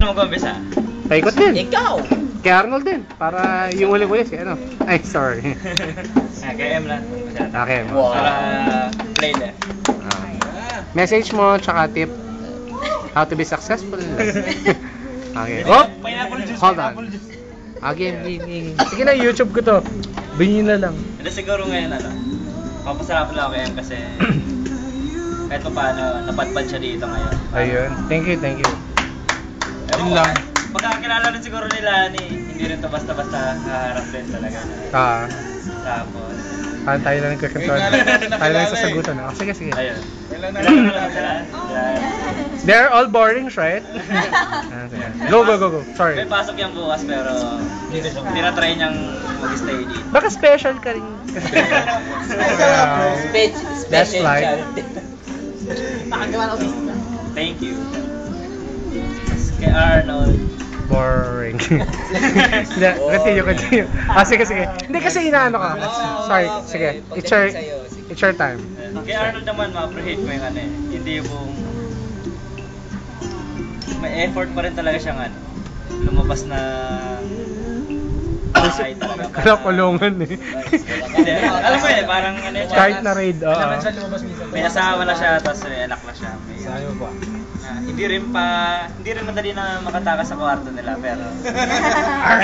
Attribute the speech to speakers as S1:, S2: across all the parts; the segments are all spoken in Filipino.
S1: Ano mag-umpisa?
S2: Paikot din.
S3: Ikaw!
S2: Kay Arnold din. Para yung uli-uli si ano. Ay, sorry.
S1: Kay M lang.
S2: Okay.
S3: Wow.
S1: Para play left.
S2: Message mo, tsaka tip. How to be successful. Okay. Oh!
S1: Pineapple juice.
S2: Hold on. Again, sige na, YouTube ko to. Binyin na lang.
S1: Hindi siguro ngayon papasarap lang ako kay M kasi kahit pa paano, napadpad siya dito ngayon.
S2: Ayun. Thank you, thank you.
S1: Ewan ko, magkakilala rin siguro nila hindi rin to basta-basta haharap din talaga. Tapos,
S2: tayo lang nagkakantuan. Tayo lang sasagutan. Oh, sige, sige.
S1: ayun. Kilala mo lang sila?
S2: They're all boring, right? Go. Sorry.
S1: May pasok yung bukas pero hindi na try niyang mag-stay dito.
S2: Baka special ka rin. That's
S3: Special
S2: like-
S3: child. Nakagawa ng office na.
S1: Thank you. Kay Arnold.
S2: Boring. Hindi, continue. Sige. Hindi kasi inaano ka. Sorry, sige. It's your time.
S1: Kay Arnold naman, ma-appreciate mo yung hindi yung may effort pa rin talaga siyang lumabas na bahay talaga.
S2: Kala kulungan eh.
S1: Hindi, alam mo parang
S2: Kahit na raid, oo.
S1: may asawa na siya, tapos may anak na siya. Hindi rin madali na makatakas sa kwarto nila, pero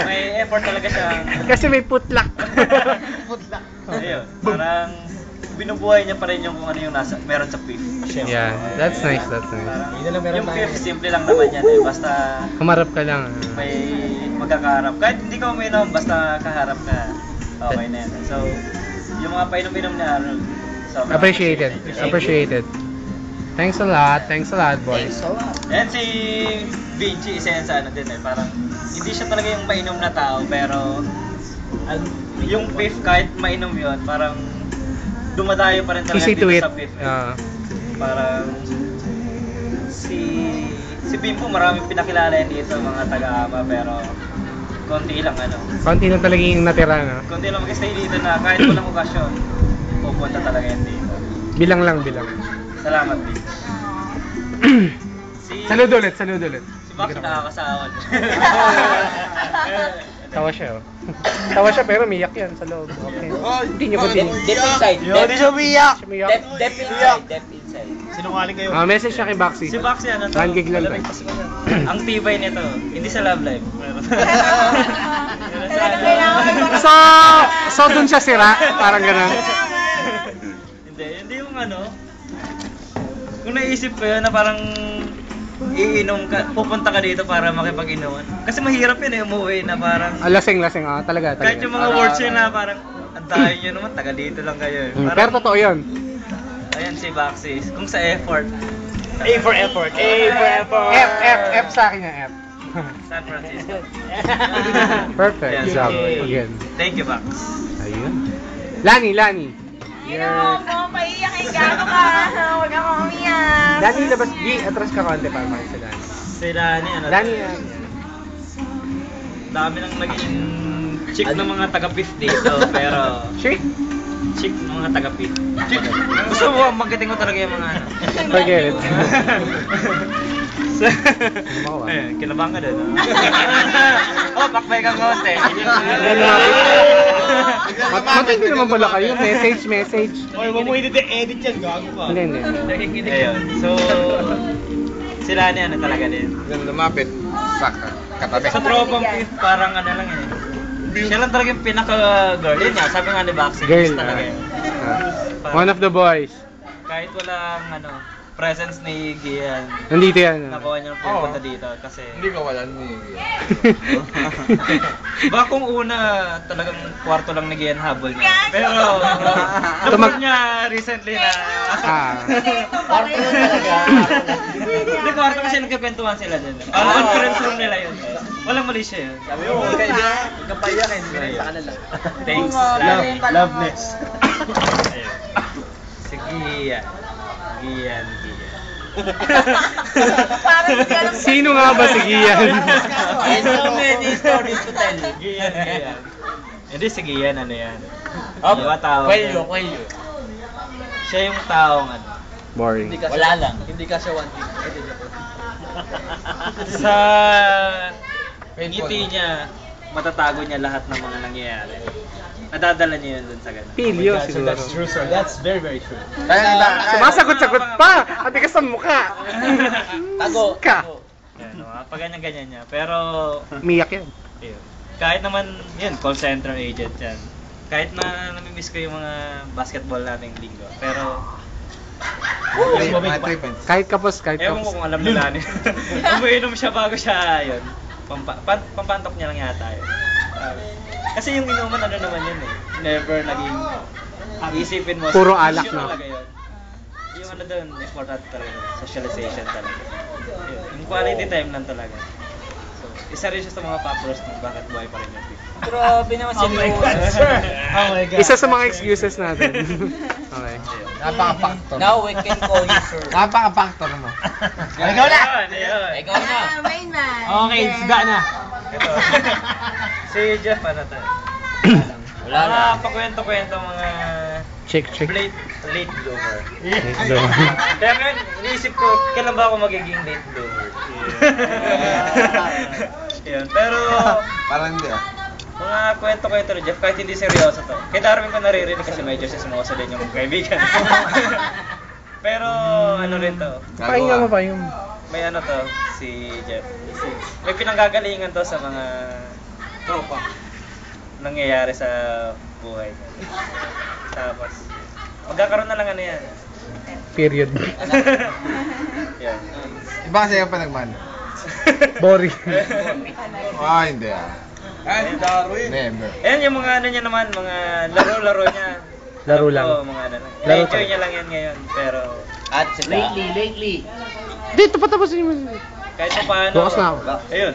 S1: may effort talaga siyang
S2: Kasi may putlak.
S1: ayun, parang binubuhay niya pa rin yung kung ano yung meron sa PIF.
S2: Yeah, that's nice.
S1: Yung PIF, simple lang naman yan basta
S2: Kumarap ka lang.
S1: may magkakaharap. Kahit hindi ka uminom, basta kaharap ka, okay na yan. So, yung mga painom-inom niya, sobrang Appreciated. Thanks a lot, boys. And si Vinci, isa yan sa din parang hindi siya talaga yung mainom na tao, pero yung PIF kahit mainom yun, parang dumadayo pa rin talaga
S2: Easy to
S1: dito
S2: it.
S1: sa PIF. Parang si Bimbo maraming pinakilala yan dito, mga taga-ama, pero konti lang
S2: Konti na talaga yung natira, no?
S1: konti lang mag-stay dito na kahit walang okasyon, pupunta talaga yan dito.
S2: Bilang.
S1: Salamat, Bimbo.
S2: Salud ulit.
S1: Si Max nakakasawa.
S2: Tawa siya, pero miyak yan sa loob. Okay. Hindi niyo continue.
S3: Deep inside.
S1: Hindi siya umiyak.
S3: Deep inside.
S1: Sinungaling kayo.
S2: Message siya kay Baxi.
S1: Si Baxi to?
S2: 1 gig lang.
S1: Ang tibay nito, hindi sa love life.
S2: So dun siya sira, parang ganun.
S1: Hindi yung kung naisip ko yun na parang iinom ka, pupunta ka dito para makipag-inuman. Kasi mahirap yun umuwi na parang
S2: Lasing, talaga.
S1: kahit yung mga words yun na parang ang dahil nyo naman, taga dito lang kayo.
S2: Pero totoo yun.
S1: Ayan si Baxi, kung sa effort.
S2: A for effort. F sa akin yung F.
S1: San Francisco.
S2: Perfect.
S1: Yes,
S2: Job.
S1: okay.
S2: Again.
S1: Thank you, Bax.
S2: Ayun. Lani.
S4: Ginawa mo, paiyakin ka ka. Huwag ako umiyak.
S2: Lani, labas. Atras ka konti para makita si Lani.
S1: Si Lani,
S2: Lani,
S1: dami nang naging chick ng mga taga-PIF dito, pero
S2: Chick?
S1: chick ng mga taga-PIF. Gusto mo, magating mo talaga yung mga
S2: Forget it.
S1: Kinabang ka doon, bakbay kang konti.
S2: Matindi naman pala kayo. Message.
S1: Oy, wag mo edit yan, gago ka.
S2: Hindi.
S1: Ayun. So, sila talaga din.
S5: Lumapit sa katabi.
S1: Sa tropang PIF, parang lang siya lang talaga yung pinaka-girl. Yun nga, sabi nga ni Baxi,
S2: Girl.
S1: talaga yun.
S2: One of the boys.
S1: Kahit walang presence ni Gian,
S2: Nandito yan.
S1: nakuha niya ng pupunta dito kasi
S5: Hindi ka wala ni.
S1: baka kung una talagang kwarto lang ni Gian habol niya. Pero napag niya recently na
S3: Kwarto yun talaga.
S1: hindi kwarto kasi nagkakwentuhan sila dun. Conference room nila yun. Walang mali siya yun.
S3: Sabi mo, magkapaya ka, hindi rin sa kanila.
S1: Thanks.
S2: Loveness.
S1: Ayun. Si Gian.
S2: Sino nga ba si Gian?
S3: And so many stories to tell.
S1: Gian. Hindi si Gian, yan? Diba tawag?
S3: Kwelyo.
S1: Siya yung taong
S2: Boring.
S3: Wala lang. Hindi ka siya one thing.
S1: Sa ngiti niya, matatago niya lahat ng mga nangyayari. Nadadala niya yun dun sa ganun.
S2: Pilyo
S6: So
S2: siguro.
S6: that's true, sir. That's very, very true.
S5: Kaya iba,
S2: Sumasagot-sagot pa! Ate ka sa mukha!
S3: Tago.
S2: Ka!
S1: Yan, pa ganyan-ganyan niya. Pero,
S2: Miyak yan.
S1: yun. Kahit naman, yun, call center agent yan. Kahit na namimiss ko yung mga basketball nating linggo. Pero,
S2: Kahit kapos, kahit
S1: ewan ko
S2: kapos.
S1: kung alam nila niya. Umiinom siya bago siya, yun. Pampantok niya lang yata yun. Kasi yung inuman, ano naman yun eh. Never naging, isipin mo.
S2: Puro alak,
S1: issue
S2: no?
S1: talaga yun. Yung ano doon, important talaga. Socialization talaga. Yun. Yung quality time lang talaga. So, isa rin siya sa mga factors kung bakit buhay pa rin yung beef.
S3: Grabe naman si Lewis.
S6: Oh my God.
S2: Isa sa mga excuses natin. Okay.
S5: napaka-factor.
S3: Now we can call you sir.
S5: Napaka-factor mo.
S6: Ikaw na!
S1: Ayun.
S3: Ikaw na.
S4: Main man.
S6: Okay, isda na.
S1: Ito. Si Jeff, ano to?
S3: Wala na.
S1: Pakwento-kwento mga
S2: Check.
S1: late bloomer.
S2: Ito.
S1: Kaya ngayon, iniisip ko, kailan ba ako magiging late bloomer? Yun. Pero,
S5: Parang hindi ah.
S1: mga kwento-kwento ni Jeff, kahit hindi seryoso to. Kay Darwin ko naririnig kasi medyo sismosa din yung kaibigan. Pero, ano rin to,
S2: Pahinga mo.
S1: may ano to, si Jeff. May pinanggagalingan to sa mga tropa nangyayari sa buhay niya. Tapos, magkakaroon na lang ano yan.
S2: Period.
S1: Yan.
S5: Iba kasi yung panagman.
S2: Boring.
S5: Hindi ah. Never.
S1: Ayan yung mga ano niya naman, mga laro-laro niya.
S2: Laro lang.
S1: Oo, mga ano lang.
S2: Laro
S1: Enjoy
S2: lang.
S1: niya lang yan ngayon, pero
S3: At lately.
S2: Dito patapusin mo.
S1: kahit pa paano.
S2: Bukas na ako.
S1: Ayun,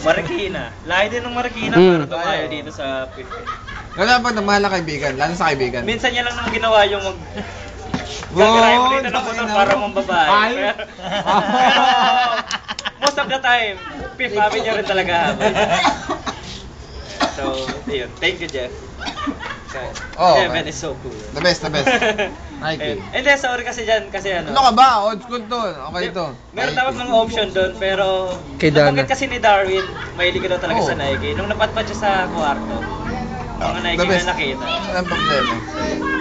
S1: Marikina. Lahi din ng Marikina para tumayo dito sa Philippines.
S5: Lalo pag nagmahal na kaibigan, lalo sa kaibigan.
S1: Minsan niya lang naman ginawa yung gagarahin mo dito ng motor para mong babae.
S5: Ay.
S1: Most of the time, Fifth Avenue rin talaga. So, ayun. Thank you, Jeff.
S5: Oh,
S1: Kevin
S5: okay.
S1: is so cool.
S5: The best. Nike.
S1: Hindi, sorry kasi dyan, kasi ano.
S5: Ano ka ba? Old school to. Okay to.
S1: Meron dapat mga option doon, pero
S2: Kay Dana.
S1: nabanggit kasi ni Darwin, mahilig ka daw talaga
S5: Oo.
S1: sa Nike. Nung napatpat siya sa kwarto, mga Nike
S5: The
S1: na
S5: best.
S1: nakita.
S5: Walang problema.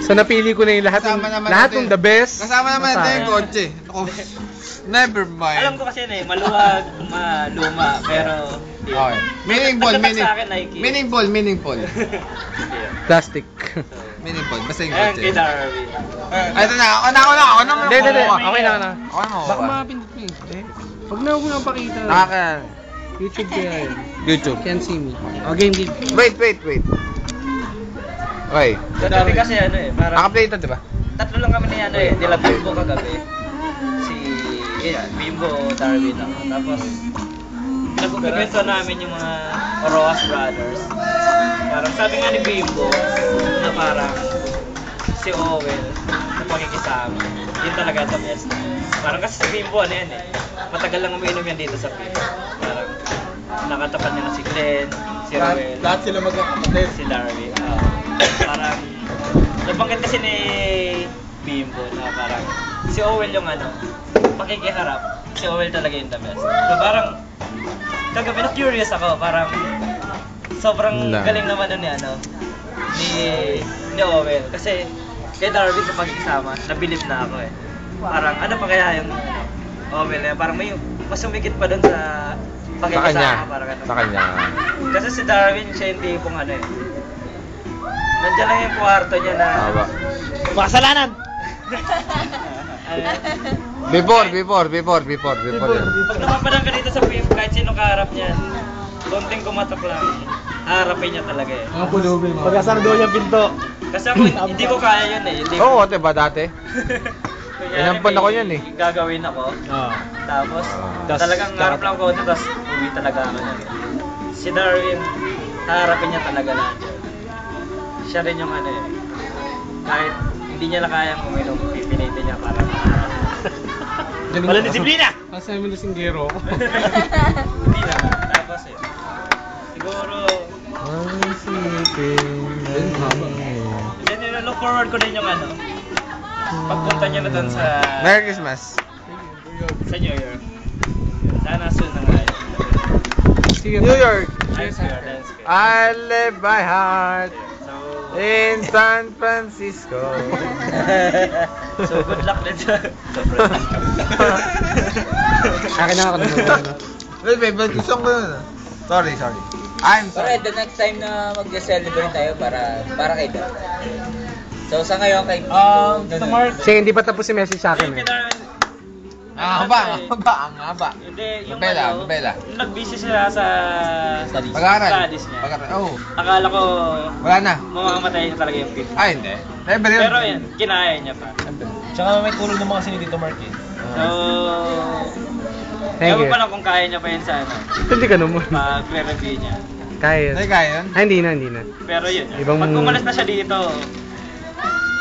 S2: So napili ko na yung lahat
S5: Kasama naman
S2: lahat
S5: natin.
S2: ng the best.
S5: Kasama naman natin yung
S2: Masaya.
S5: kotse. Ako, never mind.
S1: Alam ko kasi yun eh, maluwag, maluma, pero...
S5: Okay. Meaningful.
S1: Pagdating sa akin, Nike.
S5: Meaningful.
S2: Plastic.
S5: Meaningful. Basta yung
S1: Ayan,
S5: kotse.
S1: kay Darwin.
S5: Ay, ito na. Ako na.
S2: Hindi. Okay na.
S5: Ako na.
S2: Baka mapindot mo eh. Huwag na ako napakita. YouTube kaya yun.
S5: YouTube.
S2: Can't see me. Game.
S5: Wait. Okay.
S1: Kagabi kasi ano eh, parang...
S5: Naka-play ito, di ba?
S1: Tatlo lang kami ni ano eh, nila Bimbo kagabi. Yan, Bimbo, Darwin ako. Tapos, nagkukwento namin yung mga Roas Brothers. Parang sabi nga ni Bimbo, na parang si Owen, na pagkikisama, yun talaga the best. Parang kasi si Bimbo, ano yan eh, matagal lang umiinom yan dito sa Pino. Parang, nakatapat niya na si Glenn, si Roel,
S6: Lahat sila magkakapatid.
S1: si Darwin. Parang, nabanggit kasi ni Bimbo na parang si Owen yung ano, pakikiharap, si Owen talaga yung the best. So parang, kagabi na curious ako, parang sobrang
S5: Wala.
S1: galing naman nun ni ano, ni Owen. Kasi kay Darwin sa pagkisama, nabilib na ako eh. Parang ano pa kaya yung Owen eh, parang may mas umigit pa dun sa
S5: Sa kanya.
S1: pagkikisama, parang ano.
S5: Sa kanya.
S1: Kasi si Darwin, siya yung tipong ano eh. Nandiyan lang yung kwarto niya na...
S5: Tama.
S6: Makasalanan!
S5: Before yan.
S1: Pag napapadang ka dito sa film, kahit sino kaharap niyan, konting kumatok lang, haharapin niya talaga eh.
S6: Mga pulubi mo. Pagkasarado niya pinto.
S1: Kasi ako, hindi ko kaya yun eh. Hindi
S5: Oo,
S1: ko,
S5: diba dati?
S1: kunyari,
S5: inampon
S1: may
S5: ako yan eh.
S1: Gagawin ako,
S6: Oo.
S1: tapos
S6: Tas-
S1: talagang harap lang ko, tapos uwi talaga ako niyan. Si Darwin, haharapin niya talaga lahat yun. Siya rin yung ano eh, kahit hindi niya lang kayang uminom, pipilitin niya para makaharap.
S6: Wala disiplina!
S2: Kasi mo na singgero ako.
S1: Hindi na. Tapos eh, siguro, then look forward ko din yung ano, pagpunta niya na doon sa
S5: Merry Christmas.
S1: New Year. Sana soon na nga yun.
S2: Sige.
S5: New York.
S1: That's good.
S5: I live by heart
S1: So,
S5: in San Francisco.
S1: so good luck din sa
S2: Akin na ako naman.
S5: Well, babe, gusto ko yun. Sorry. I'm
S3: Pero
S5: sorry.
S3: the next time na mag-celebrate tayo para kay Dad. So sa ngayon kay
S6: Tito Mark.
S2: Sige, hindi pa tapos si message sa akin eh.
S5: Ang haba.
S1: Hindi, yung
S5: Nobela.
S1: Nung nag-busy sila sa
S5: Pag-aaral.
S1: studies niya.
S5: Oh,
S1: Akala ko
S5: wala na.
S1: mamamatay niya talaga yung fifth.
S5: Ay, hindi. Never yun.
S1: Pero yan, kinaya niya pa.
S6: Tsaka may tulong naman kasi ni Tito Mark eh.
S1: So,
S2: Thank
S1: ewan
S2: you.
S1: pa lang kung kaya niya pa yun sa ano,
S2: Hindi ka naman.
S1: pag-review niya.
S2: Kaya
S5: Ay,
S2: yun.
S5: kaya yun?
S2: Ah, hindi na.
S1: Pero yun,
S2: Ibang-
S1: pag umalis na siya dito,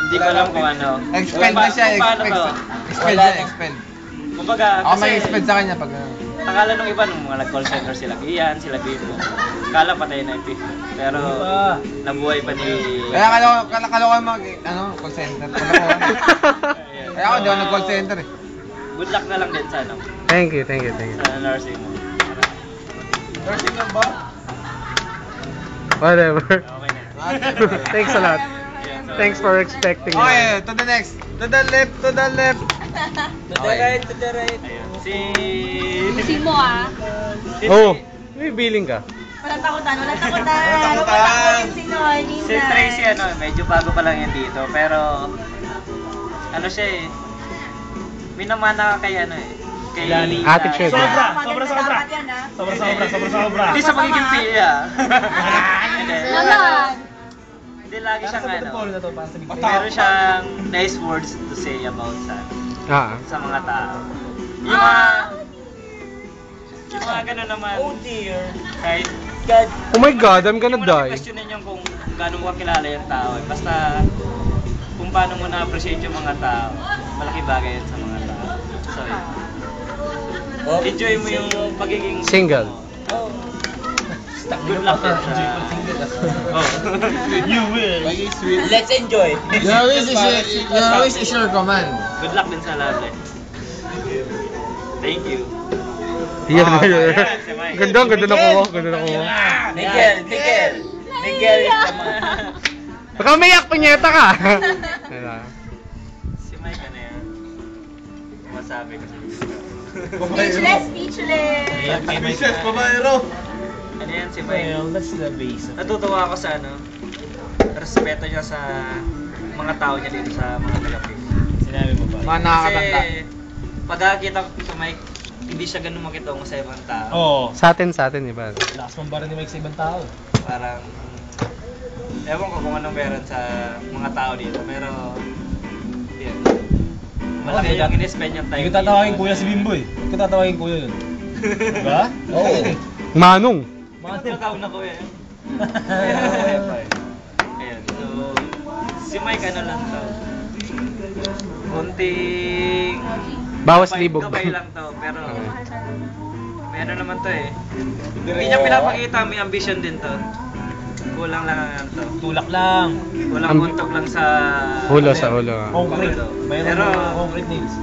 S1: hindi ko alam kung ano.
S5: Expend na siya.
S1: Kung paano to.
S5: Expend.
S1: Kumbaga,
S5: Ako may
S1: kasi
S5: expend sa kanya pag...
S1: akala nung iba, nung mga nag-call center sila, Ian, sila Bibo. Akala patay na yung fifth. Pero, nabuhay pa ni...
S5: Kaya kalo ko mag... call center. Kaya ako, di ako nag-call center eh.
S1: Good luck na lang din sa ano,
S2: Thank you.
S1: sa nursing mo.
S5: Nursing lang ba?
S2: Whatever.
S1: Okay na.
S2: Thanks a lot.
S1: Ayan, so-
S2: Thanks for expecting me.
S5: Okay, to the next. To the left.
S3: To the right.
S1: Ayan. Si...
S4: Gising mo ah.
S2: Oh, may billing ka.
S4: Walang takutan. Walang si Norlin.
S1: Si Tracy, ano, medyo bago pa lang yan dito. Pero, ano siya eh, minamana ka kay ano eh. Kay
S2: Attitude.
S6: Sobra.
S1: Hindi sa magiging PA. Hindi.
S4: Naman.
S1: Hindi lagi siyang ano.
S6: na to para sa big
S1: Meron siyang nice words to say about sa mga tao. Yung mga gano'n naman.
S3: Oh dear.
S1: Kahit
S3: God.
S2: Oh my God, I'm gonna
S1: hindi mo na
S2: die.
S1: questionin yung kung gaano mo kakilala yung tao. Basta kung paano mo na-appreciate yung mga tao. Malaki bagay yan sa mga tao. So,
S3: Oh,
S1: enjoy mo yung pagiging
S2: Single.
S3: Oh.
S1: good luck din sa... Oh.
S6: You will.
S3: Let's enjoy.
S5: Your wish is your command.
S1: Good luck din sa lahat eh. Thank you.
S2: Yan,
S5: Ah,
S2: yan.
S1: yan, si Mike.
S2: Ganda na ko.
S3: Miguel is the man.
S2: Baka umiyak, punyeta ka.
S1: Si Mike ano yan? Masabi ko sa
S4: Speechless.
S6: Speechless, babaero.
S1: Ano yan si Mike?
S6: Well, that's the base.
S1: Natutuwa ako sa ano, respeto niya sa mga tao niya dito sa mga taga-Pig.
S6: Sinabi mo ba?
S5: Mga nakakatanda.
S1: Kasi pagkakita ko sa Mike, hindi siya ganun makitungo sa ibang tao.
S6: Oo.
S2: Sa atin, iba.
S6: Lakas mong bara ni Mike sa ibang tao.
S1: Parang, ewan ko kung anong meron sa mga tao dito, pero, yun. Malaki yung in-spend yung time
S6: Hindi ko tatawagin kuya si Bimbo eh. Hindi ko tatawagin kuya yun. Diba?
S3: Oo.
S2: Manong.
S1: Mga tinatawag na ko eh. Ayan, so, si Mike ano lang to. Kunting...
S2: Bawas
S1: gabay-
S2: libog.
S1: Gabay lang to, pero... May ano naman to eh. Hindi niya pinapakita, may ambition din to. Kulang lang ang to.
S6: Tulak lang.
S1: Kulang buntog lang sa...
S2: Hulo sa hulo.
S6: Concrete. Mayroon
S1: Pero-
S6: mga concrete nails.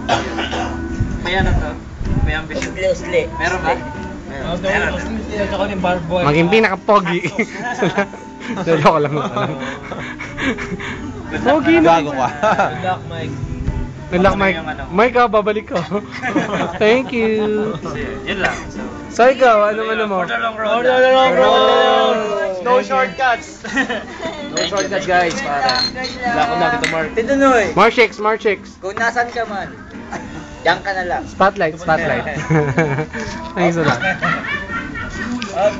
S1: May ano to. May ambition.
S3: Usli.
S1: Meron ba?
S6: Oh,
S1: Meron.
S6: Tsaka yung barbed wire.
S2: Maging pinaka-pogi. Dalo ko lang. Pogi na.
S5: Bago ka.
S6: Good luck, Mike.
S2: Good luck, Mike. Mike, babalik ka. Thank you.
S1: Kasi, yun lang. So,
S2: So ikaw, ano mo?
S1: For the long road.
S6: For the long road.
S1: No shortcuts.
S3: No shortcuts, guys.
S6: Lakon na Tito Mark.
S3: Tito Noy,
S2: More chicks.
S3: kung nasan ka man, diyan ka na lang.
S2: Spotlight. Thanks a lot.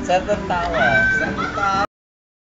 S3: Saan ang tawa?